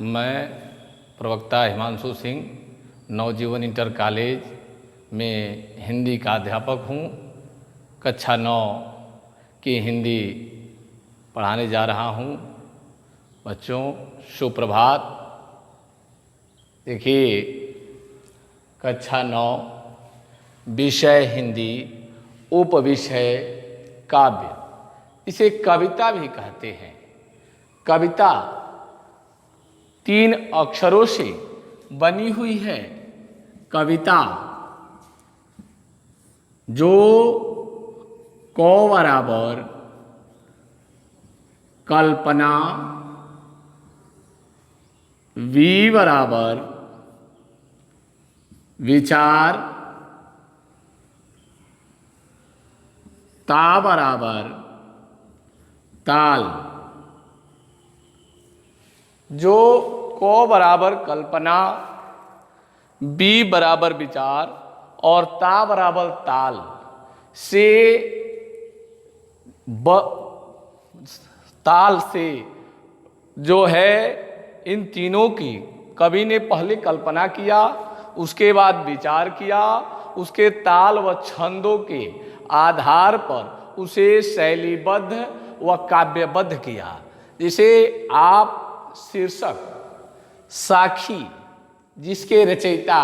मैं प्रवक्ता हिमांशु सिंह नवजीवन inter college में हिंदी का अध्यापक हूँ। कक्षा 9 की हिंदी पढ़ाने जा रहा हूँ। बच्चों सुप्रभात। देखिए, कक्षा 9 विषय हिंदी, उपविषय काव्य, इसे कविता भी कहते हैं। कविता 3 अक्षरों से बनी हुई है। कविता जो क बराबर कल्पना, वी बराबर विचार, ता बराबर ताल। जो क बराबर कल्पना, बी बराबर विचार और ता बराबर ताल से ताल से जो है, इन तीनों की कवि ने पहले कल्पना किया, उसके बाद विचार किया, उसके ताल व छंदों के आधार पर उसे शैलीबद्ध व काव्यबद्ध किया। जिसे आप शीर्षक साखी, जिसके रचयिता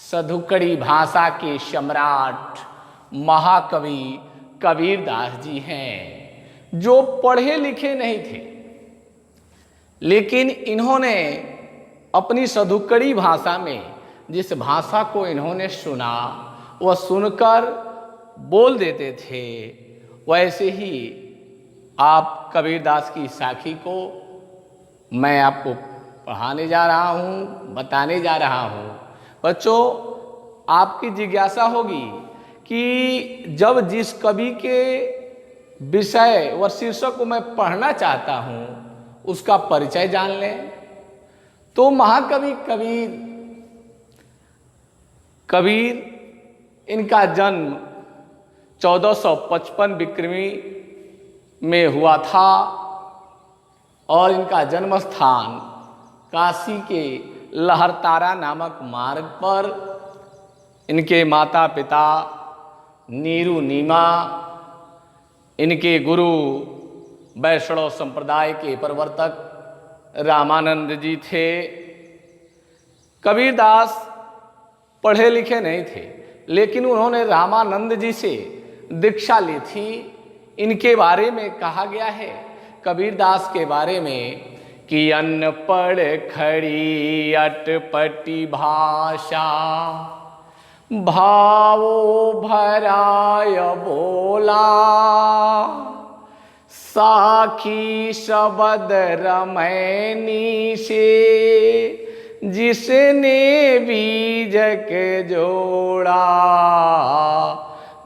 सधुकड़ी भाषा के सम्राट महाकवि कबीरदास जी हैं, जो पढ़े लिखे नहीं थे, लेकिन इन्होंने अपनी सधुकड़ी भाषा में जिस भाषा को इन्होंने सुना, वह सुनकर बोल देते थे, वैसे ही आप कबीरदास की साखी को मैं आपको पढ़ाने जा रहा हूँ, बताने जा रहा हूँ। बच्चों, आपकी जिज्ञासा होगी कि जब जिस कवि के विषय व शीर्षक को मैं पढ़ना चाहता हूँ, उसका परिचय जान लें। तो महाकवि कबीर, इनका जन्म 1455 विक्रमी में हुआ था और इनका जन्म स्थान काशी के लहरतारा नामक मार्ग पर इनके माता पिता नीरू नीमा, इनके गुरु वैष्णव संप्रदाय के प्रवर्तक रामानंद जी थे। कबीरदास पढ़े लिखे नहीं थे, लेकिन उन्होंने रामानंद जी से दीक्षा ली थी। इनके बारे में कहा गया है, कबीरदास के बारे में, कि अनपढ़ खड़ी अटपटी भाषा, भावो भराय बोला, साखी शब्द रमैनी से, जिसने बीजक जोड़ा,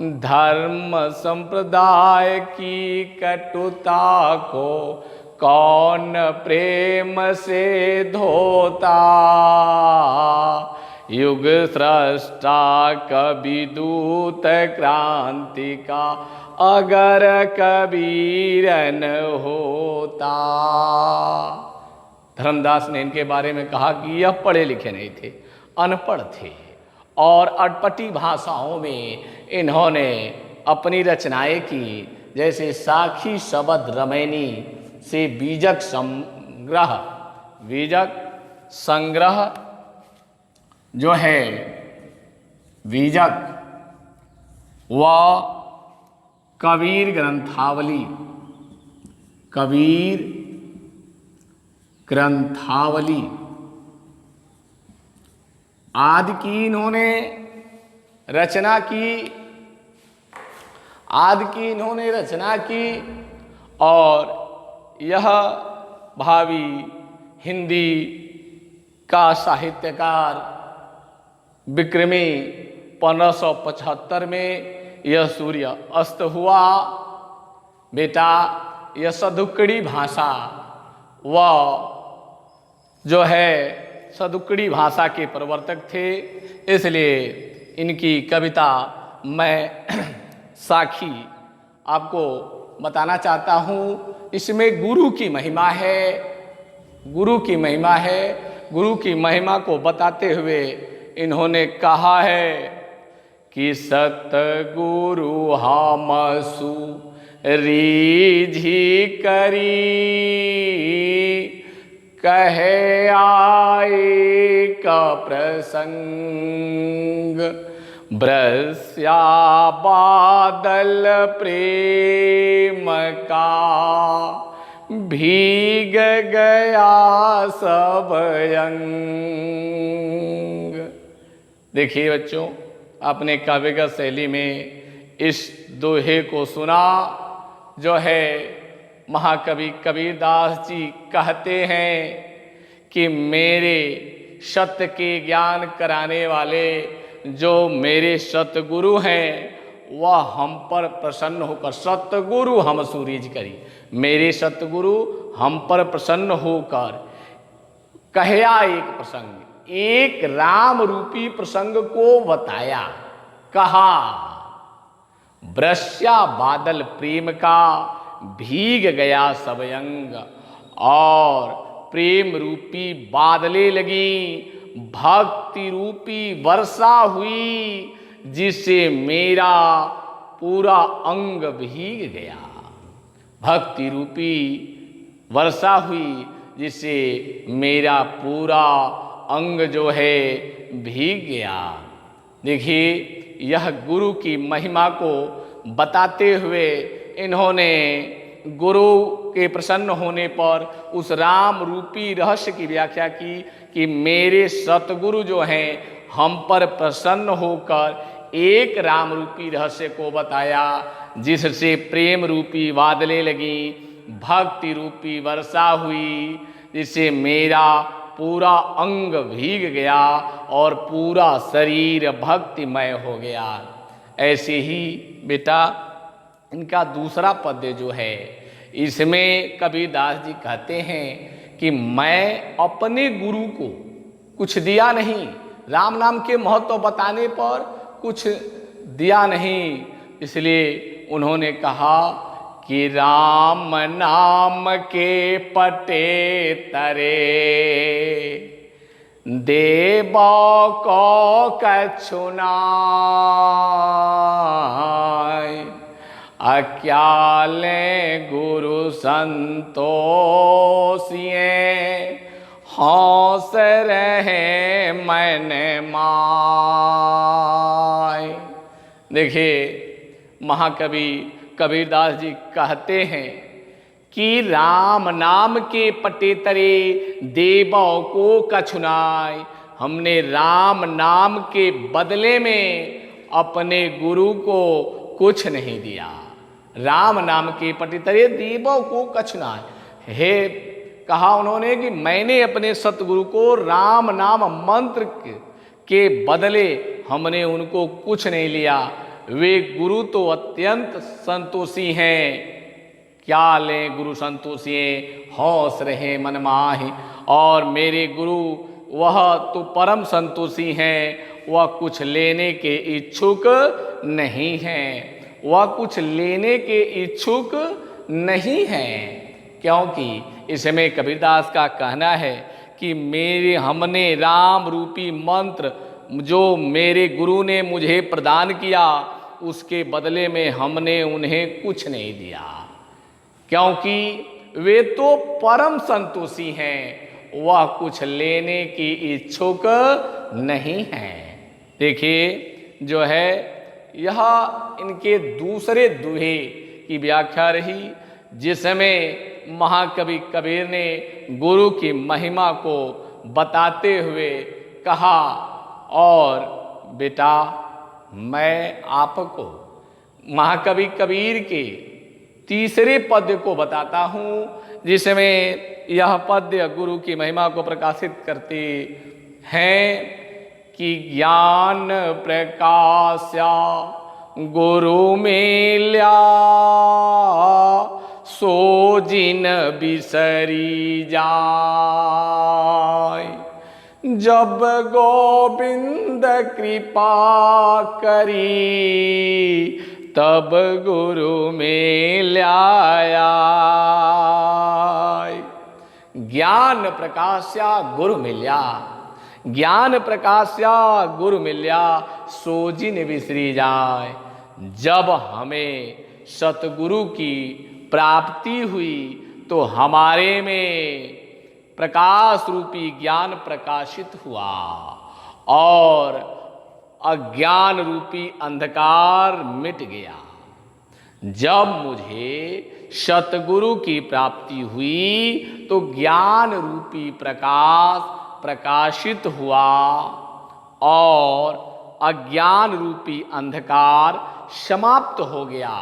धर्म संप्रदाय की कटुता को कौन प्रेम से धोता, युग सृष्टा कवि दूत क्रांति का, अगर कबीर न होता। धर्मदास ने इनके बारे में कहा कि यह पढ़े लिखे नहीं थे, अनपढ़ थे और अटपटी भाषाओं में इन्होंने अपनी रचनाएं की। जैसे साखी शब्द रमैनी से बीजक संग्रह जो है, बीजक व कबीर ग्रंथावली आदि की इन्होंने रचना की और यह भावी हिंदी का साहित्यकार विक्रमी 1575 में यह सूर्य अस्त हुआ। बेटा, यह सधुकड़ी भाषा व जो है सधुकड़ी भाषा के प्रवर्तक थे, इसलिए इनकी कविता मैं साखी आपको बताना चाहता हूँ। इसमें गुरु की महिमा है, गुरु की महिमा है। गुरु की महिमा को बताते हुए इन्होंने कहा है कि सतगुरु हमसु रीझी करी, कहे आए का प्रसंग, बरस्या बादल प्रेम का, भीग गया सब अंग। देखिए बच्चों, अपने काव्यगत शैली में इस दोहे को सुना, जो है महाकवि कबीरदास जी कहते हैं कि मेरे सत्य के ज्ञान कराने वाले जो मेरे सतगुरु हैं, वह हम पर प्रसन्न होकर, सतगुरु हम सुरीज करी, मेरे सतगुरु हम पर प्रसन्न होकर कहया एक प्रसंग, एक राम रूपी प्रसंग को बताया। कहा बरस्या बादल प्रेम का, भीग गया सब अंग, और प्रेम रूपी बादलें लगी, भक्ति रूपी वर्षा हुई, जिससे मेरा पूरा अंग भीग गया। भक्ति रूपी वर्षा हुई जिससे मेरा पूरा अंग जो है भीग गया। देखिए, यह गुरु की महिमा को बताते हुए इन्होंने गुरु के प्रसन्न होने पर उस राम रूपी रहस्य की व्याख्या की कि मेरे सतगुरु जो हैं हम पर प्रसन्न होकर एक राम रूपी रहस्य को बताया, जिससे प्रेम रूपी बादलें लगी, भक्ति रूपी वर्षा हुई, जिससे मेरा पूरा अंग भीग गया और पूरा शरीर भक्तिमय हो गया। ऐसे ही बेटा इनका दूसरा पद्य जो है, इसमें कबीरदास जी कहते हैं कि मैं अपने गुरु को कुछ दिया नहीं, राम नाम के महत्व बताने पर कुछ दिया नहीं, इसलिए उन्होंने कहा कि राम नाम के पटे तरे, देबो को कछुनाय, अक्याले गुरु संतोषिए, हौस रहे मन माय। देखिए, महाकवि कबीरदास जी कहते हैं कि राम नाम के पटे तरे देवों को कछुनाय, हमने राम नाम के बदले में अपने गुरु को कुछ नहीं दिया। राम नाम के पटे तरे देवों को कछुनाय, हे कहा उन्होंने कि मैंने अपने सतगुरु को राम नाम मंत्र के बदले हमने उनको कुछ नहीं लिया। वे गुरु तो अत्यंत संतोषी हैं, क्या लें गुरु संतोषी हौस रहे मन माहि, और मेरे गुरु वह तो परम संतोषी हैं, वह कुछ लेने के इच्छुक नहीं हैं, वह कुछ लेने के इच्छुक नहीं हैं, क्योंकि इसमें कबीरदास का कहना है कि हमने राम रूपी मंत्र जो मेरे गुरु ने मुझे प्रदान किया, उसके बदले में हमने उन्हें कुछ नहीं दिया, क्योंकि वे तो परम संतोषी हैं, वह कुछ लेने की इच्छुक नहीं हैं। देखिए, जो है यह इनके दूसरे दोहे की व्याख्या रही, जिसमें महाकवि कबीर ने गुरु की महिमा को बताते हुए कहा, और बेटा मैं आपको महाकवि कबीर के तीसरे पद्य को बताता हूँ, जिसमें यह पद्य गुरु की महिमा को प्रकाशित करते हैं कि ज्ञान प्रकाश्या गुरु मिल्या, सो जिन बिसरी जाय, जब गोविंद कृपा करी, तब गुरु में ल्याया। ज्ञान प्रकाश्या गुरु मिल्या, ज्ञान प्रकाश्या गुरु मिल्या, सो जिन विसरी जाए। जब हमें सतगुरु की प्राप्ति हुई तो हमारे में प्रकाश रूपी ज्ञान प्रकाशित हुआ और अज्ञान रूपी अंधकार मिट गया। जब मुझे सतगुरु की प्राप्ति हुई तो ज्ञान रूपी प्रकाश प्रकाशित हुआ और अज्ञान रूपी अंधकार समाप्त हो गया।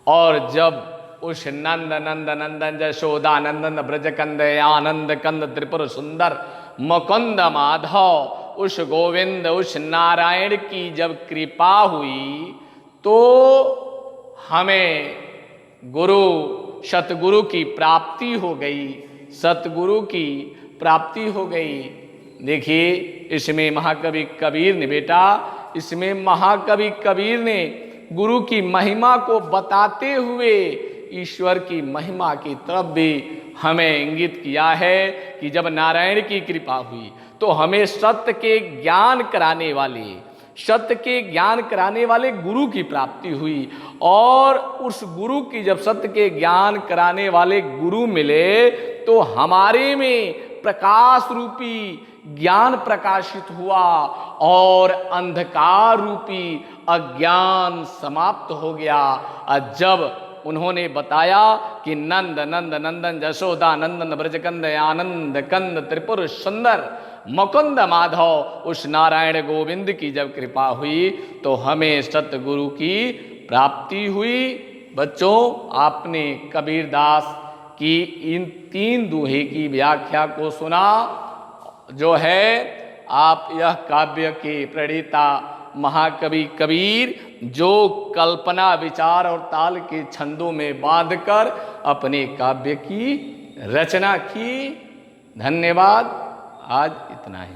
और जब उस नंद नंद नंदन जशोदा नंदन ब्रजकंद आनंद कंद त्रिपुर सुंदर मुकुंद माधव उस गोविंद उस नारायण की जब कृपा हुई तो हमें गुरु सतगुरु की प्राप्ति हो गई, सतगुरु की प्राप्ति हो गई। देखिए इसमें महाकवि कबीर ने बेटा, इसमें महाकवि कबीर ने गुरु की महिमा को बताते हुए ईश्वर की महिमा की तरफ भी हमें इंगित किया है कि जब नारायण की कृपा हुई तो हमें सत्य के ज्ञान कराने वाले, सत्य के ज्ञान कराने वाले गुरु की प्राप्ति हुई। और उस गुरु की जब सत्य के ज्ञान कराने वाले गुरु मिले तो हमारे में प्रकाश रूपी ज्ञान प्रकाशित हुआ और अंधकार रूपी अज्ञान समाप्त हो गया। और जब उन्होंने बताया कि नंद नंद नंदन जशोदा नंदन ब्रजकंद आनंद कंद त्रिपुर सुंदर मुकुंद माधव उस नारायण गोविंद की जब कृपा हुई तो हमें सतगुरु की प्राप्ति हुई। बच्चों, आपने कबीरदास की इन 3 दोहे की व्याख्या को सुना। जो है आप यह काव्य के प्रणेता महाकवि कबीर जो कल्पना विचार और ताल के छंदों में बांधकर अपने काव्य की रचना की। धन्यवाद। आज इतना ही।